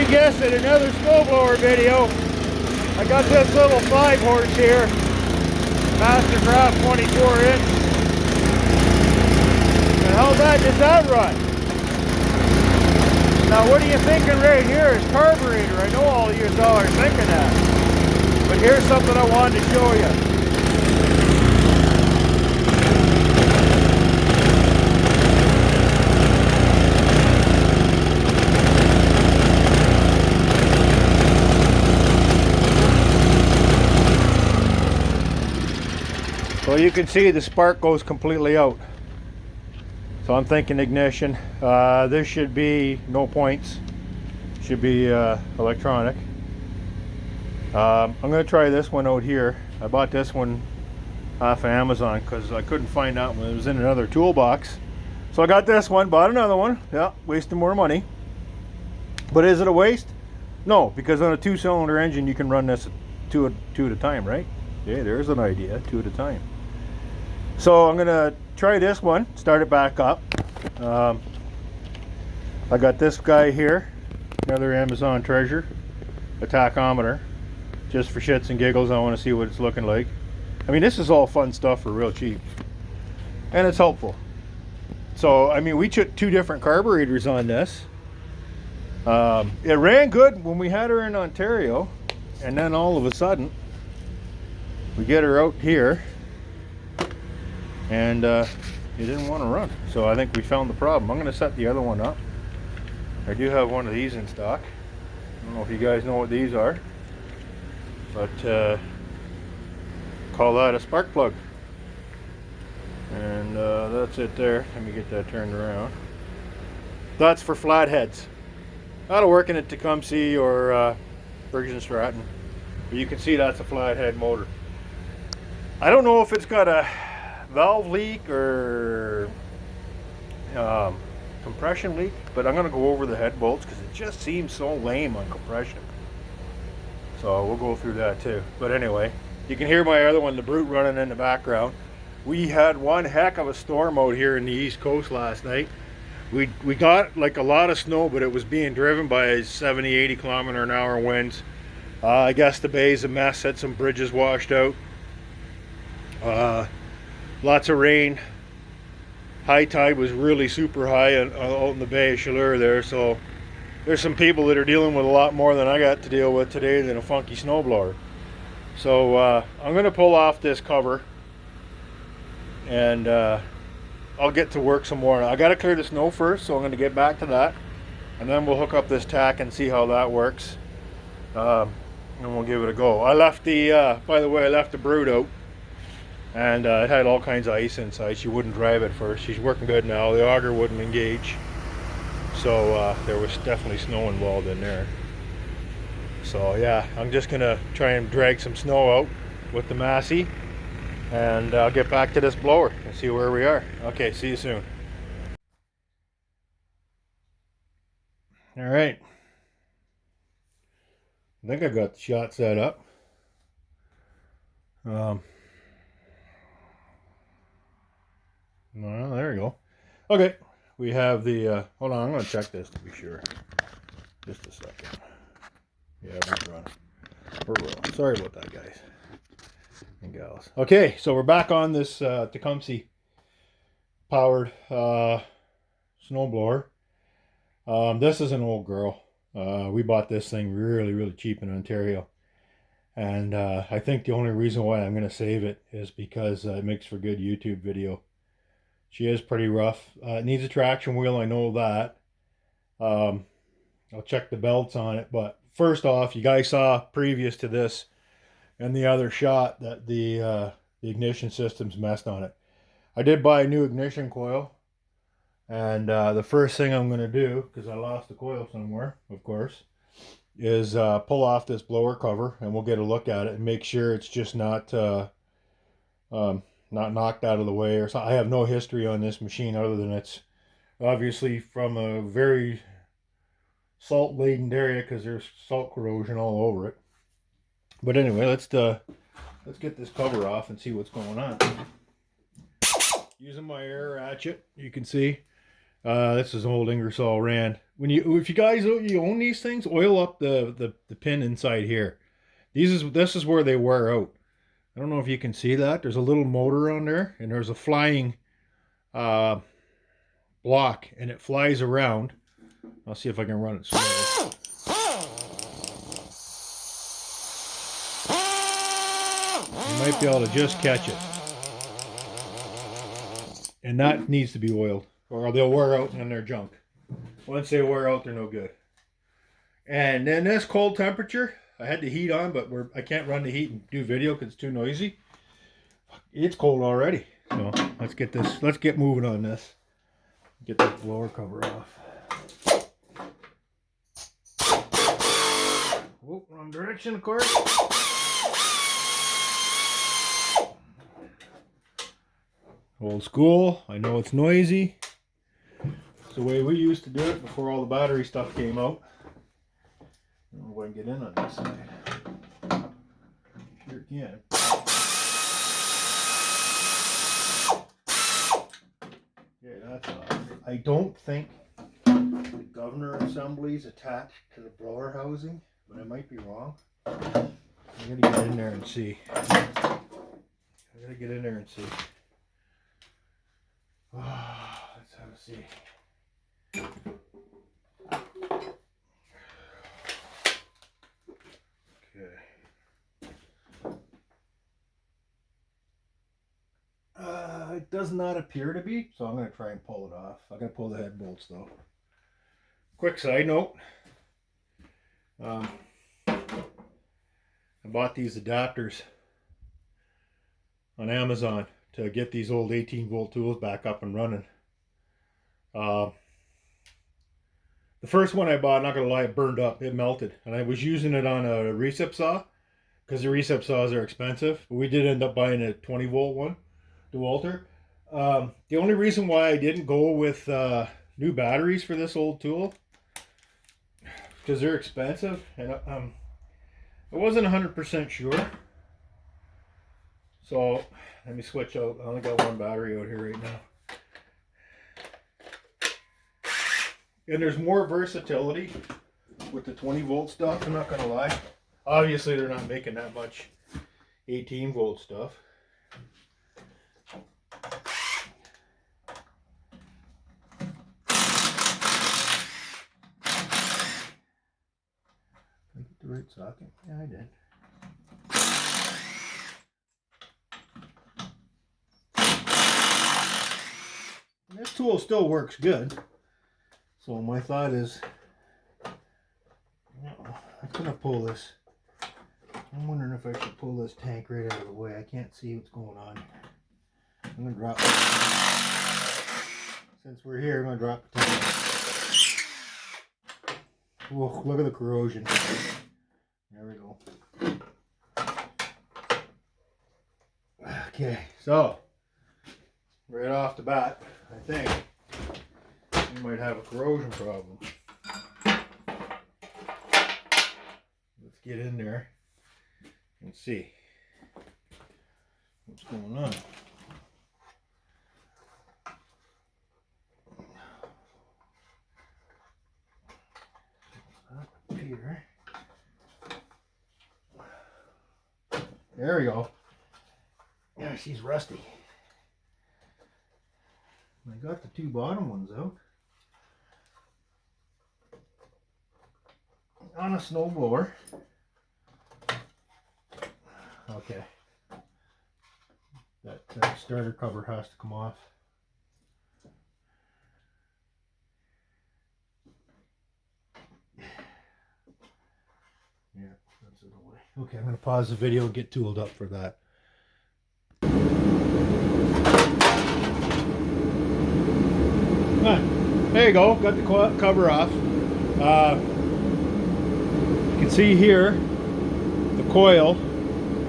you guessed it, another snowblower video. I got this little 5-horse here, Mastercraft 24-inch. And how bad does that run? Now what are you thinking right here is carburetor. I know all of you all are thinking that. But here's something I wanted to show you. Well, you can see the spark goes completely out. So I'm thinking ignition. This should be no points. Should be electronic. I'm going to try this one out here. I bought this one off of Amazon because I couldn't find that one. It was in another toolbox. So I got this one, bought another one. Yeah, wasting more money. But is it a waste? No, because on a 2-cylinder engine you can run this two at a time, right? Yeah, there's an idea, 2 at a time. So I'm gonna try this one, start it back up. I got this guy here, another Amazon treasure, a tachometer, just for shits and giggles. I want to see what it's looking like. I mean, this is all fun stuff for real cheap, and it's helpful. So I mean, we took 2 different carburetors on this. It ran good when we had her in Ontario, and then all of a sudden we get her out here and it didn't want to run. So I think we found the problem. I'm going to set the other one up. I do have one of these in stock. I don't know if you guys know what these are, but call that a spark plug. And that's it there. Let me get that turned around. That's for flatheads. That'll work in a Tecumseh or Bergen Stratton. But you can see that's a flathead motor. I don't know if it's got a valve leak or compression leak, but I'm going to go over the head bolts because it just seems so lame on compression. So we'll go through that too. But anyway, you can hear my other one, the Brute, running in the background. We had one heck of a storm out here in the East Coast last night. We got like a lot of snow, but it was being driven by 70-80 km/h winds. I guess the bay's a mess, had some bridges washed out. Lots of rain. High tide was really super high out in the Bay of Chaleur there, so there's some people that are dealing with a lot more than I got to deal with today than a funky snowblower. So I'm going to pull off this cover and I'll get to work some more. I got to clear the snow first, so I'm going to get back to that, and then we'll hook up this tack and see how that works, and we'll give it a go. I left the by the way, I left the Brute out, and it had all kinds of ice inside. She wouldn't drive at first. She's working good now. The auger wouldn't engage, so there was definitely snow involved in there. So yeah, I'm just gonna try and drag some snow out with the Massey, and I'll get back to this blower and see where we are. Okay, see you soon. All right, I think I got the shot set up. Well, there we go. Okay, we have the hold on, I'm going to check this to be sure. Just a second. Yeah, we're running. We're rolling. Sorry about that, guys and gals. Okay, so we're back on this Tecumseh powered snowblower. This is an old girl. We bought this thing really cheap in Ontario, and I think the only reason why I'm going to save it is because it makes for good YouTube video. She is pretty rough. It needs a traction wheel, I know that. I'll check the belts on it, but first off, you guys saw previous to this and the other shot that the ignition system's messed on it. I did buy a new ignition coil, and the first thing I'm going to do, because I lost the coil somewhere, of course, is pull off this blower cover, and we'll get a look at it and make sure it's just not knocked out of the way or something. I have no history on this machine other than it's obviously from a very salt-laden area because there's salt corrosion all over it. But anyway, let's get this cover off and see what's going on. Using my air ratchet, you can see This is an old Ingersoll Rand. If you guys own these things, oil up the pin inside here. This is where they wear out. I don't know if you can see that. There's a little motor on there, and there's a flying block, and it flies around. I'll see if I can run it slow. You might be able to just catch it. And that needs to be oiled, or they'll wear out and they're junk. Once they wear out, they're no good. And then this cold temperature, I had the heat on, but I can't run the heat and do video because it's too noisy. It's cold already. So let's get moving on this. Get this blower cover off. Whoop, wrong direction, of course. Old school. I know it's noisy. It's the way we used to do it before all the battery stuff came out. I don't know if I can get in on this side. Sure can. Okay, that's off. I don't think the governor assembly is attached to the blower housing, but I might be wrong. I'm gonna get in there and see. Let's have a see. Okay. It does not appear to be, so I'm going to try and pull it off. I'm going to pull the head bolts though. Quick side note. I bought these adapters on Amazon to get these old 18-volt tools back up and running. The first one I bought, not gonna lie, it burned up. It melted, and I was using it on a recip saw because the recip saws are expensive. But we did end up buying a 20-volt one, DeWalter. The only reason why I didn't go with new batteries for this old tool because they're expensive, and I wasn't 100% sure. So let me switch out. I only got one battery out here right now. And there's more versatility with the 20-volt stuff, I'm not going to lie. Obviously, they're not making that much 18-volt stuff. Did I get the right socket? Yeah, I did. And this tool still works good. So my thought is, I'm going to pull this. I'm wondering if I should pull this tank right out of the way. I can't see what's going on. I'm going to drop it. Since we're here, I'm going to drop the tank. Whoa, look at the corrosion. There we go. Okay, so right off the bat, I think you might have a corrosion problem. Let's get in there and see what's going on. Up here. There we go. Yeah, she's rusty. I got the two bottom ones out. On a snowblower. Okay. That starter cover has to come off. Yeah, that's it away. Okay, I'm going to pause the video and get tooled up for that. There you go, got the cover off. You can see here the coil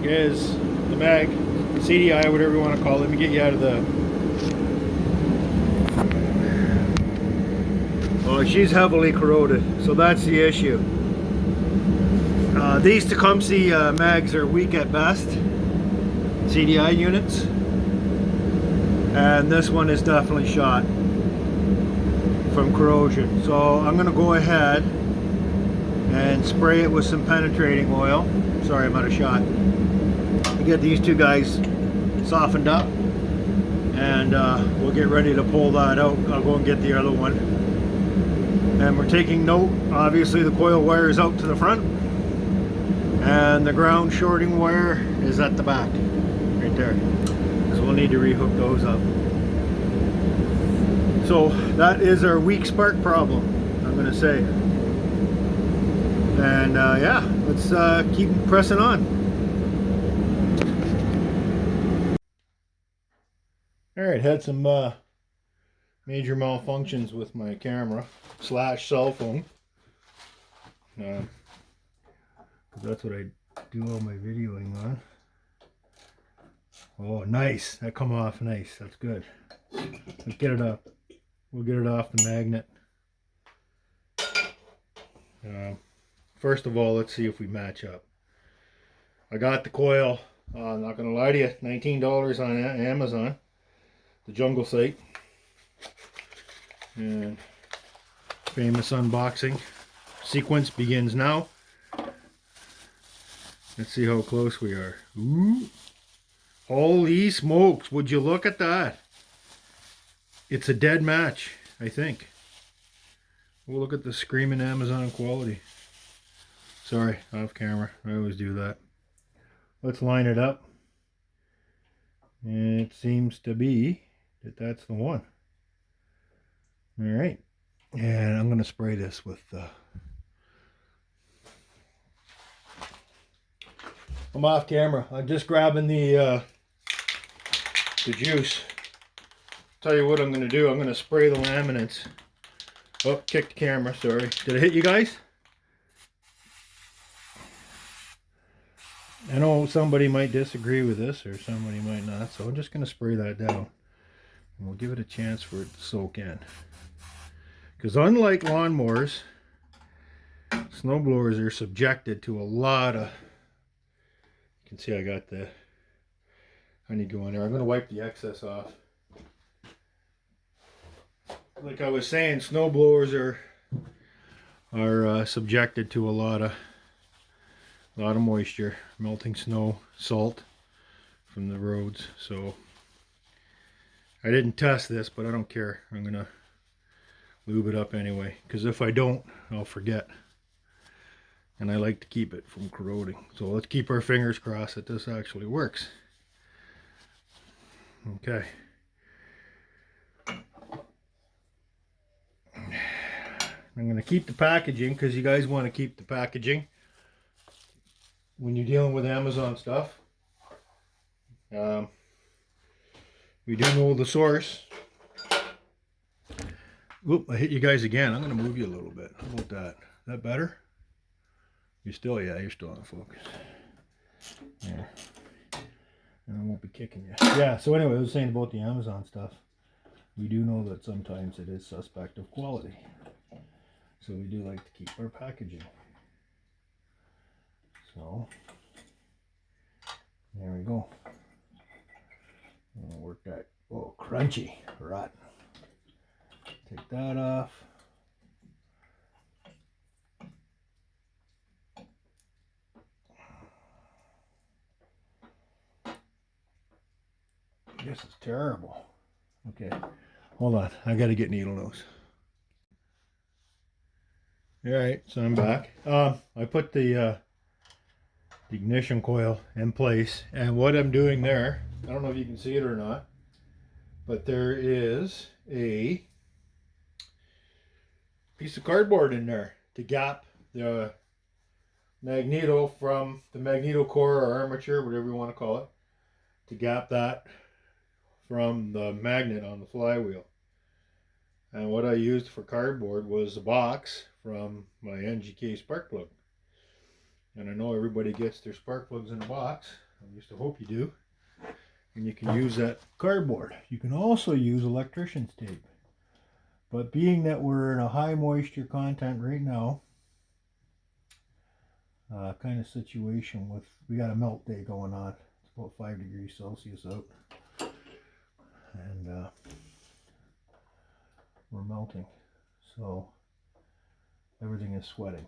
is the mag, CDI, whatever you want to call it. Let me get you out of the... Oh, she's heavily corroded, so that's the issue. These Tecumseh mags are weak at best, CDI units, and this one is definitely shot. from corrosion. So I'm going to go ahead and spray it with some penetrating oil. Sorry, I'm out of shot. To get these two guys softened up, and we'll get ready to pull that out. I'll go and get the other one. And we're taking note, obviously the coil wire is out to the front, and the ground shorting wire is at the back, right there. So we'll need to rehook those up. So that is our weak spark problem, I'm gonna say. And yeah, let's keep pressing on. Alright, had some major malfunctions with my camera / cell phone. That's what I do all my videoing on. Oh, nice. That come off nice. That's good. Let's get it up. We'll get it off the magnet. First of all, let's see if we match up. I got the coil, I'm not going to lie to you, $19 on Amazon, the Jungle site. And famous unboxing sequence begins now. Let's see how close we are. Ooh. Holy smokes, would you look at that? It's a dead match, I think. We'll look at the screaming Amazon quality. Sorry, off camera. I always do that. Let's line it up. And it seems to be that that's the one. Alright. And I'm going to spray this with I'm off camera. I'm just grabbing the juice. Tell you what I'm going to do. I'm going to spray the laminates. Oh, kicked the camera. Sorry. Did I hit you guys? I know somebody might disagree with this, or somebody might not. So I'm just going to spray that down. And we'll give it a chance for it to soak in. Because unlike lawnmowers, snowblowers are subjected to a lot of... You can see I got the honey going there. I'm going to wipe the excess off. Like I was saying, snowblowers are subjected to a lot of moisture, melting snow, salt from the roads. So I didn't test this, but I don't care. I'm going to lube it up anyway, because if I don't, I'll forget. And I like to keep it from corroding. So let's keep our fingers crossed that this actually works. Okay. I'm going to keep the packaging because you guys want to keep the packaging when you're dealing with Amazon stuff. We do know the source. Oop, I hit you guys again. I'm going to move you a little bit. How about that? Is that better? You're still, yeah, you're still on focus. Yeah. And I won't be kicking you. Yeah, so anyway, I was saying about the Amazon stuff. We do know that sometimes it is suspect of quality. So we do like to keep our packaging. So, there we go. I'm gonna work that. Oh, crunchy, rotten. Take that off. This is terrible. Okay, hold on. I gotta get needle nose. Alright, so I'm back. I put the ignition coil in place, and what I'm doing there, I don't know if you can see it or not, but there is a piece of cardboard in there to gap the magneto from the magneto core or armature, whatever you want to call it, to gap that from the magnet on the flywheel. And what I used for cardboard was a box from my NGK spark plug. And I know everybody gets their spark plugs in a box. I used to hope you do. And you can use that cardboard. You can also use electrician's tape. But being that we're in a high moisture content right now, kind of situation with, we got a melt day going on. It's about 5 degrees Celsius out. And we're melting. so everything is sweating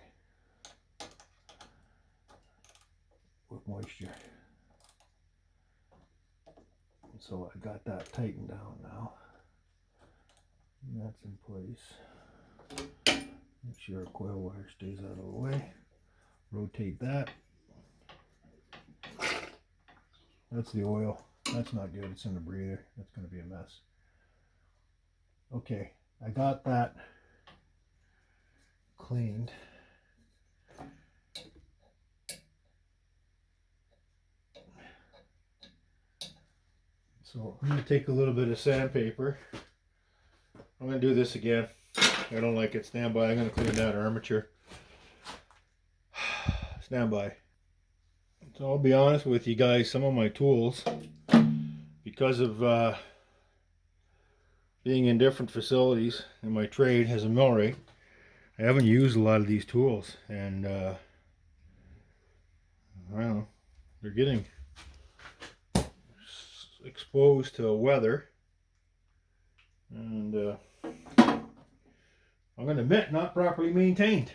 with moisture. So I got that tightened down now. And that's in place. Make sure our coil wire stays out of the way. Rotate that. That's the oil. That's not good. It's in the breather. That's going to be a mess. Okay, I got that cleaned. So I'm going to take a little bit of sandpaper. I'm going to do this again. I don't like it. Stand by. I'm going to clean that armature. Stand by. So I'll be honest with you guys, some of my tools, because of being in different facilities and my trade as a millwright, I haven't used a lot of these tools, and I don't know, they're getting exposed to weather, and I'm going to admit, not properly maintained.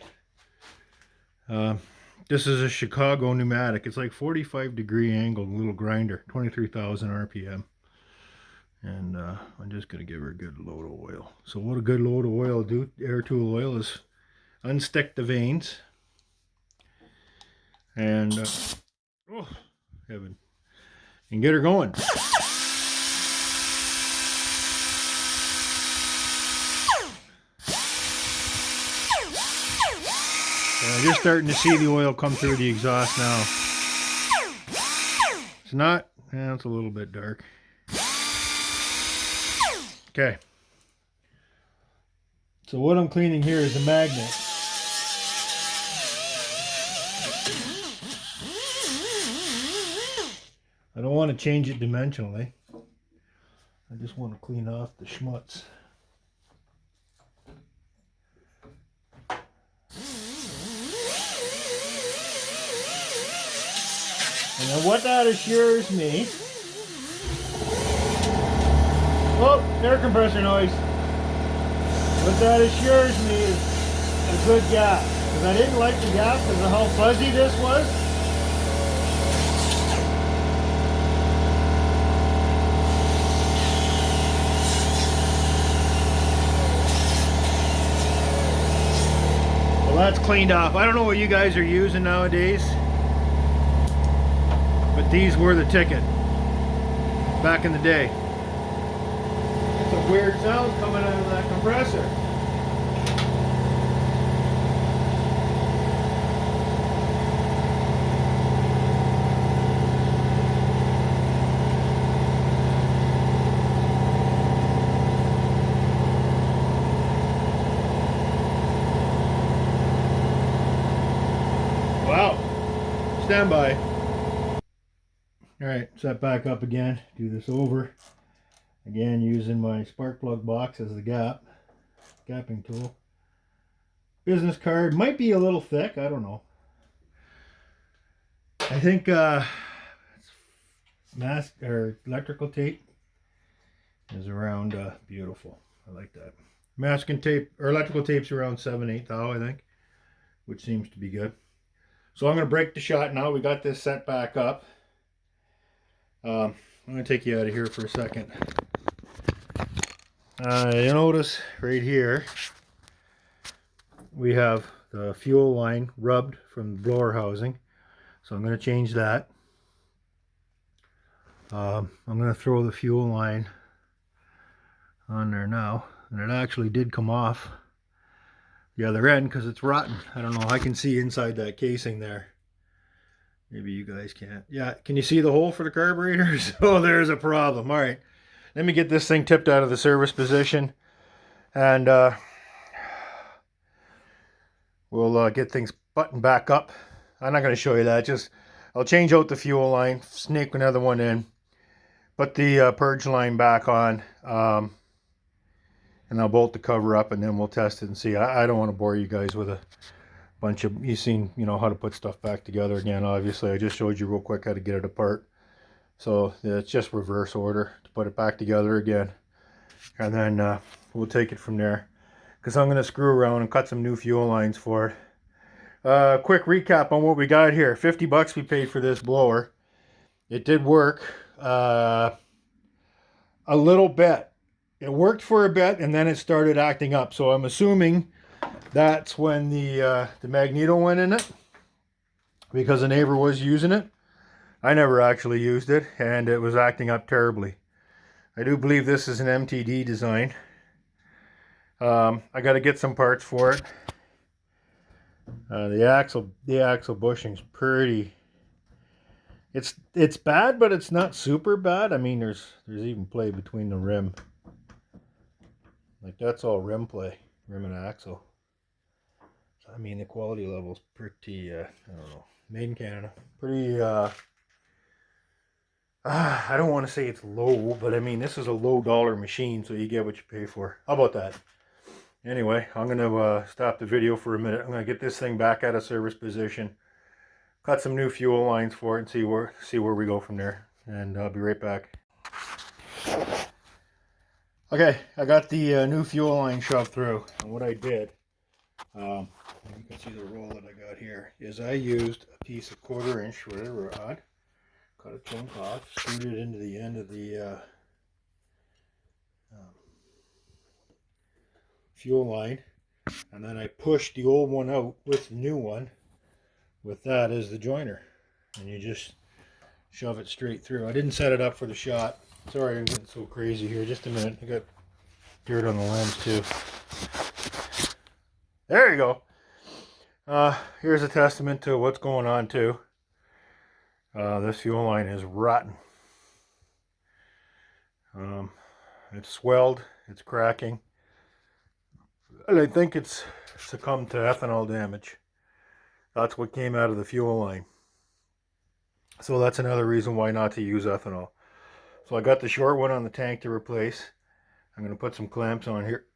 This is a Chicago pneumatic. It's like 45-degree angled little grinder, 23,000 RPM. And I'm just going to give her a good load of oil. So what a good load of oil do, air tool oil, is unstick the vanes. And, oh, heaven. And get her going. I'm just starting to see the oil come through the exhaust now. It's not, yeah, it's a little bit dark. Okay. So what I'm cleaning here is a magnet. I don't want to change it dimensionally. I just want to clean off the schmutz. And then what that assures me... Oh, air compressor noise. What that assures me is a good gap. Because I didn't like the gap because of how fuzzy this was. Well, that's cleaned off. I don't know what you guys are using nowadays, but these were the ticket back in the day. Some weird sounds coming out of that compressor. Wow. Stand by. Alright, set back up again. Do this over. Again, using my spark plug box as the gapping tool. Business card might be a little thick, I don't know. I think electrical tape is around beautiful. I like that. Masking tape or electrical tape's around 7/8 thou, I think, which seems to be good. So I'm going to break the shot now. We got this set back up. I'm going to take you out of here for a second. You notice right here we have the fuel line rubbed from the blower housing, so I'm going to change that. I'm going to throw the fuel line on there now, and it actually did come off the other end because it's rotten. I don't know, I can see inside that casing there. Maybe you guys can't. Yeah, can you see the hole for the carburetors? Oh, there's a problem. All right, let me get this thing tipped out of the service position, and we'll get things buttoned back up. I'm not going to show you that. Just I'll change out the fuel line, snake another one in, put the purge line back on, and I'll bolt the cover up, and then we'll test it and see. I don't want to bore you guys with a bunch of, you've seen, you know, how to put stuff back together again. Obviously, I just showed you real quick how to get it apart. So yeah, it's just reverse order to put it back together again, and then we'll take it from there. because I'm going to screw around and cut some new fuel lines for it. Quick recap on what we got here. 50 bucks we paid for this blower. It did work a little bit. It worked for a bit and then it started acting up. So I'm assuming that's when the magneto went in it, because a neighbor was using it. I never actually used it and it was acting up terribly. I do believe this is an MTD design. I got to get some parts for it. The axle bushing's pretty. It's bad, but it's not super bad. I mean, there's even play between the rim. Like, that's all rim play, rim and axle. So, I mean, the quality level's pretty. I don't know. Made in Canada. Pretty. I don't want to say it's low, but I mean, this is a low dollar machine, so you get what you pay for. How about that? Anyway, I'm going to stop the video for a minute. I'm going to get this thing back out of service position, cut some new fuel lines for it, and see where we go from there. And I'll be right back. Okay, I got the new fuel line shoved through. And what I did, you can see the roll that I got here, is I used a piece of 1/4 inch whatever rod, cut a chunk off, screwed it into the end of the fuel line, and then I pushed the old one out with the new one with that as the joiner, and you just shove it straight through. I didn't set it up for the shot. Sorry I'm getting so crazy here. Just a minute. I got dirt on the lens too. There you go. Here's a testament to what's going on too. This fuel line is rotten. It's swelled, it's cracking, and I think it's succumbed to ethanol damage. That's what came out of the fuel line. So that's another reason why not to use ethanol. So I got the short one on the tank to replace. I'm going to put some clamps on here,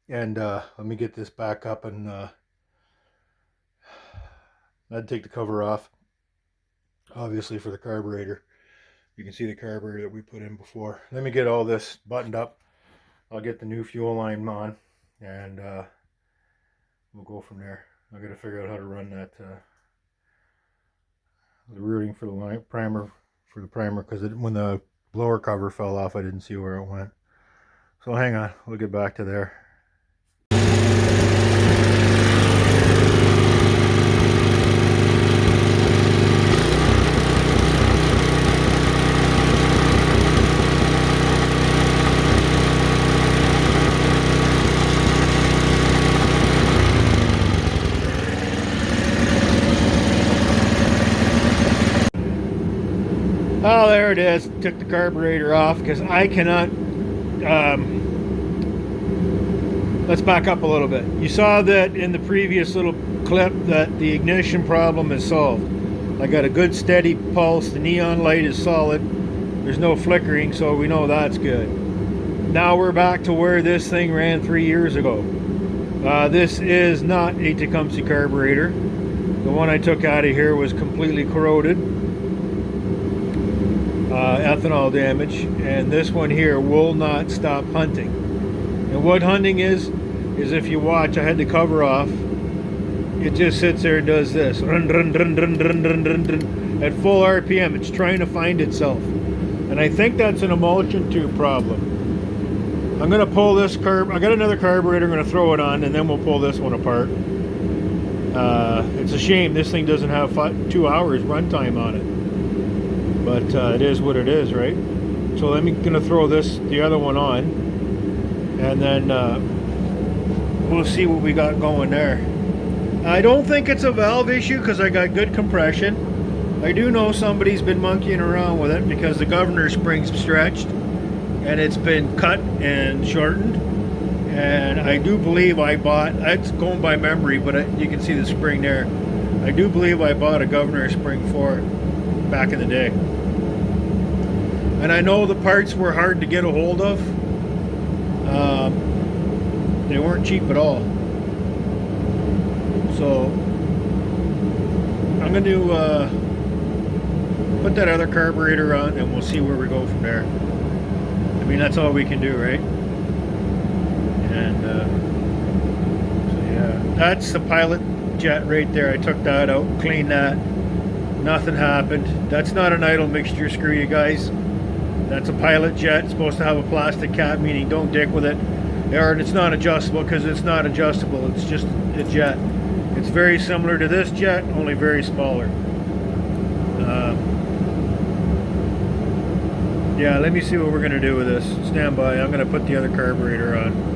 and let me get this back up, and I'd take the cover off, obviously, for the carburetor. You can see the carburetor that we put in before. Let me get all this buttoned up. I'll get the new fuel line on, and we'll go from there. I got to figure out how to run that the routing for the line primer because when the blower cover fell off, I didn't see where it went. So hang on, we'll get back to there. Oh, there it is. Took the carburetor off because I cannot. Let's back up a little bit. You saw that in the previous little clip that the ignition problem is solved. I got a good steady pulse. The neon light is solid. There's no flickering, so we know that's good. Now we're back to where this thing ran 3 years ago. This is not a Tecumseh carburetor. The one I took out of here was completely corroded. Ethanol damage, and this one here will not stop hunting. And what hunting is if you watch, I had the cover off, it just sits there and does this run, run, run, run, run, run, run, run, at full RPM. It's trying to find itself, and I think that's an emulsion tube problem. I'm gonna pull this I got another carburetor, I'm gonna throw it on, and then we'll pull this one apart. It's a shame this thing doesn't have 2 hours runtime on it. But it is what it is, right? So I'm gonna throw the other one on, and then we'll see what we got going there. I don't think it's a valve issue because I got good compression. I do know somebody's been monkeying around with it because the governor spring's stretched and it's been cut and shortened. And I do believe I bought, it's going by memory, but you can see the spring there. I do believe I bought a governor spring for it back in the day. And I know the parts were hard to get a hold of. They weren't cheap at all. So I'm going to put that other carburetor on, and we'll see where we go from there. I mean, that's all we can do, right? And That's the pilot jet right there. I took that out, cleaned that. Nothing happened. That's not an idle mixture screw, you guys. That's a pilot jet. It's supposed to have a plastic cap, meaning don't dick with it. Or it's not adjustable because it's not adjustable. It's just a jet. It's very similar to this jet, only very smaller. Yeah, let me see what we're going to do with this. Stand by. I'm going to put the other carburetor on.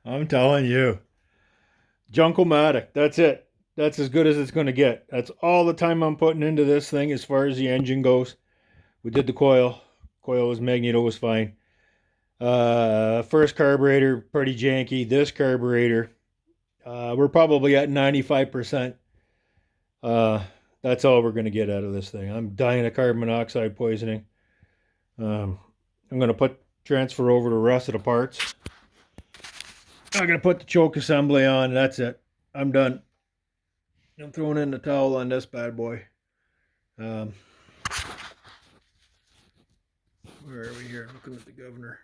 I'm telling you. Junkomatic. That's it. That's as good as it's going to get. That's all the time I'm putting into this thing as far as the engine goes. We did the coil. Coil was magneto was fine. First carburetor, pretty janky. This carburetor, we're probably at 95%. That's all we're going to get out of this thing. I'm dying of carbon monoxide poisoning. I'm going to transfer over the rest of the parts. I'm going to put the choke assembly on. That's it. I'm done. I'm throwing in the towel on this bad boy. Where are we here? Looking at the governor.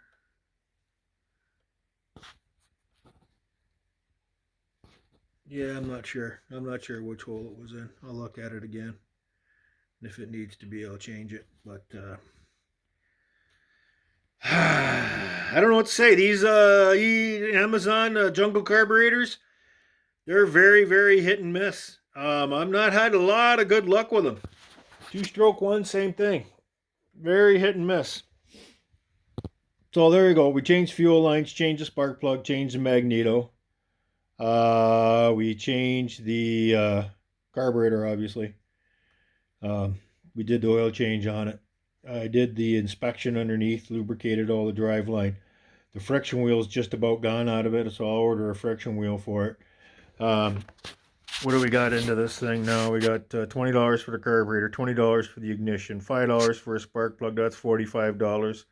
Yeah, I'm not sure. I'm not sure which hole it was in. I'll look at it again. If it needs to be, I'll change it. But I don't know what to say. These Amazon jungle carburetors, they're very, very hit and miss. I've not had a lot of good luck with them. Two-stroke one, same thing. Very hit and miss. So there you go. We changed fuel lines, changed the spark plug, changed the magneto. We changed the carburetor, obviously. We did the oil change on it. I did the inspection underneath, lubricated all the drive line. The friction wheel's just about gone out of it, so I'll order a friction wheel for it. What do we got into this thing now? We got $20 for the carburetor, $20 for the ignition, $5 for a spark plug, that's $45.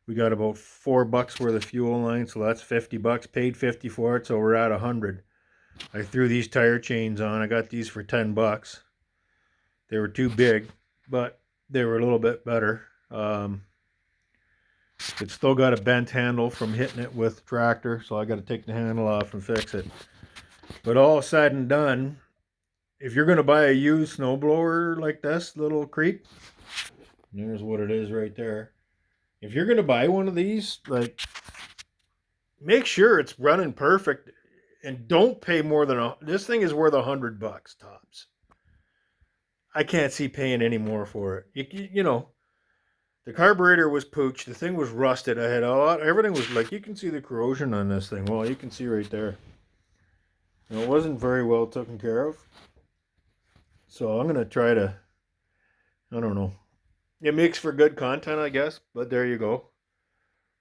We got about $4 worth of fuel line, so that's $50. Paid $50 for it, so we're at $100. I threw these tire chains on. I got these for $10. They were too big, but they were a little bit better. It's still got a bent handle from hitting it with the tractor, so I got to take the handle off and fix it. But all said and done, if you're going to buy a used snowblower like this little creep, there's what it is right there. If you're going to buy one of these, like, make sure it's running perfect and don't pay more than this thing is worth $100 tops. I can't see paying any more for it. You know, the carburetor was pooched. The thing was rusted. I had everything was like, you can see the corrosion on this thing. Well, you can see right there. And it wasn't very well taken care of. So I'm going to try to, I don't know. It makes for good content, I guess, but there you go.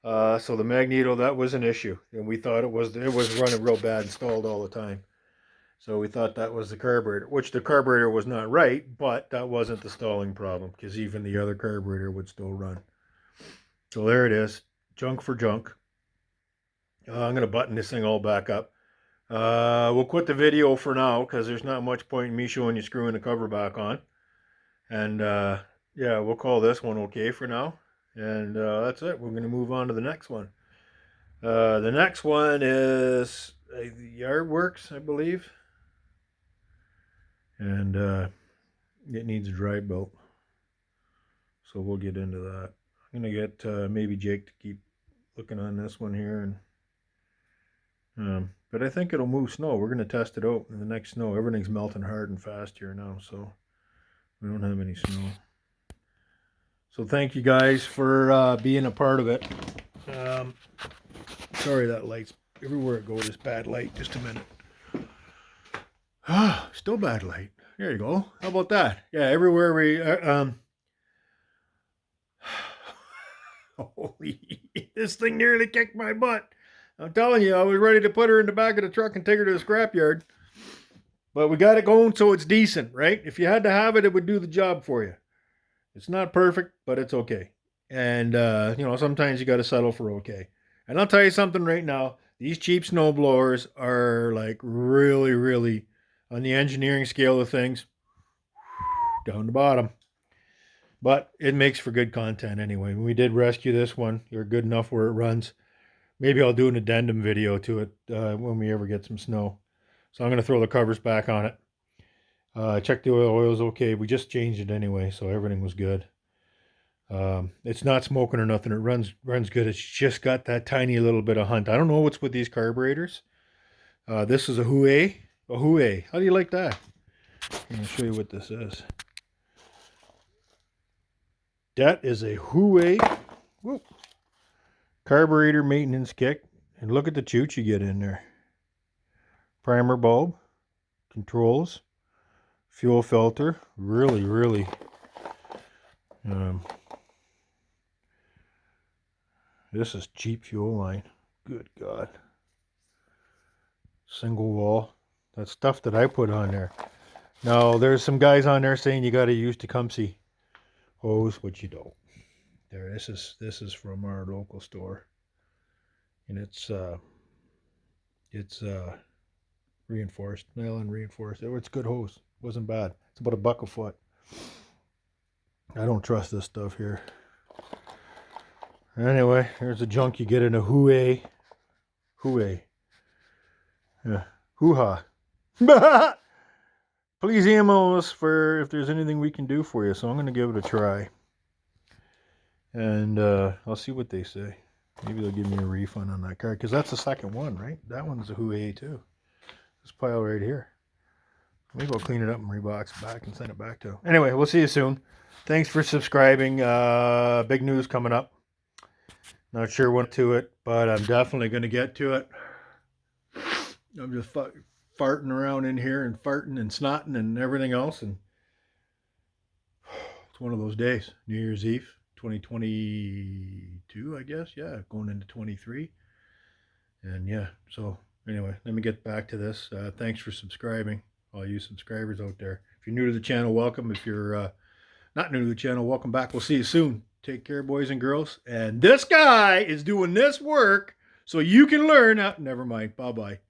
So the magneto, that was an issue. And we thought it was running real bad and stalled all the time. So we thought that was the carburetor, which the carburetor was not right, but that wasn't the stalling problem because even the other carburetor would still run. So there it is, junk for junk. I'm going to button this thing all back up. We'll quit the video for now because there's not much point in me showing you screwing the cover back on. And yeah, we'll call this one okay for now. And that's it. We're going to move on to the next one. The next one is the Yard Works, I believe. And it needs a dry belt. So we'll get into that. I'm gonna get maybe Jake to keep looking on this one here, and but I think it'll move snow. We're gonna test it out in the next snow. Everything's melting hard and fast here now, so we don't have any snow. So thank you guys for being a part of it. Sorry that light's everywhere it goes. This bad light. Just a minute. Still bad light. There you go. How about that? Yeah, everywhere we holy, this thing nearly kicked my butt. I'm telling you, I was ready to put her in the back of the truck and take her to the scrapyard. But we got it going so it's decent, right? If you had to have it, it would do the job for you. It's not perfect, but it's okay. And, you know, sometimes you got to settle for okay. And I'll tell you something right now. These cheap snowblowers are like really, really, on the engineering scale of things, down the bottom. But it makes for good content anyway. We did rescue this one. They're good enough where it runs. Maybe I'll do an addendum video to it when we ever get some snow. So I'm going to throw the covers back on it. Check the oil's okay. We just changed it anyway, so everything was good. It's not smoking or nothing. It runs good. It's just got that tiny little bit of hunt. I don't know what's with these carburetors. This is a Huey. A Huey. How do you like that? I'm going to show you what this is. That is a Huey carburetor maintenance kit. And look at the chooch you get in there. Primer bulb, controls, fuel filter. Really, really. This is cheap fuel line. Good God. Single wall. That's stuff that I put on there. Now, there's some guys on there saying you got to use Tecumseh hose, which you don't. There, this is from our local store, and it's reinforced, nylon reinforced. It's good hose. It wasn't bad. It's about $1 a foot. I don't trust this stuff here. Anyway, here's the junk you get in a Huey. Yeah, hoo-ha. Please email us for if there's anything we can do for you. So I'm going to give it a try. And I'll see what they say. Maybe they'll give me a refund on that card. Because that's the second one, right? That one's a Huey too. This pile right here. Maybe I'll clean it up and rebox it back and send it back to them. Anyway, we'll see you soon. Thanks for subscribing. Big news coming up. Not sure what to it, but I'm definitely going to get to it. I'm just farting around in here and farting and snotting and everything else, and it's one of those days. New Year's Eve 2022, I guess. Yeah, going into 23. And yeah, so anyway, let me get back to this. Thanks for subscribing, all you subscribers out there. If you're new to the channel, welcome. If you're not new to the channel, welcome back. We'll see you soon. Take care, boys and girls. And this guy is doing this work so you can learn how. Never mind. Bye-bye.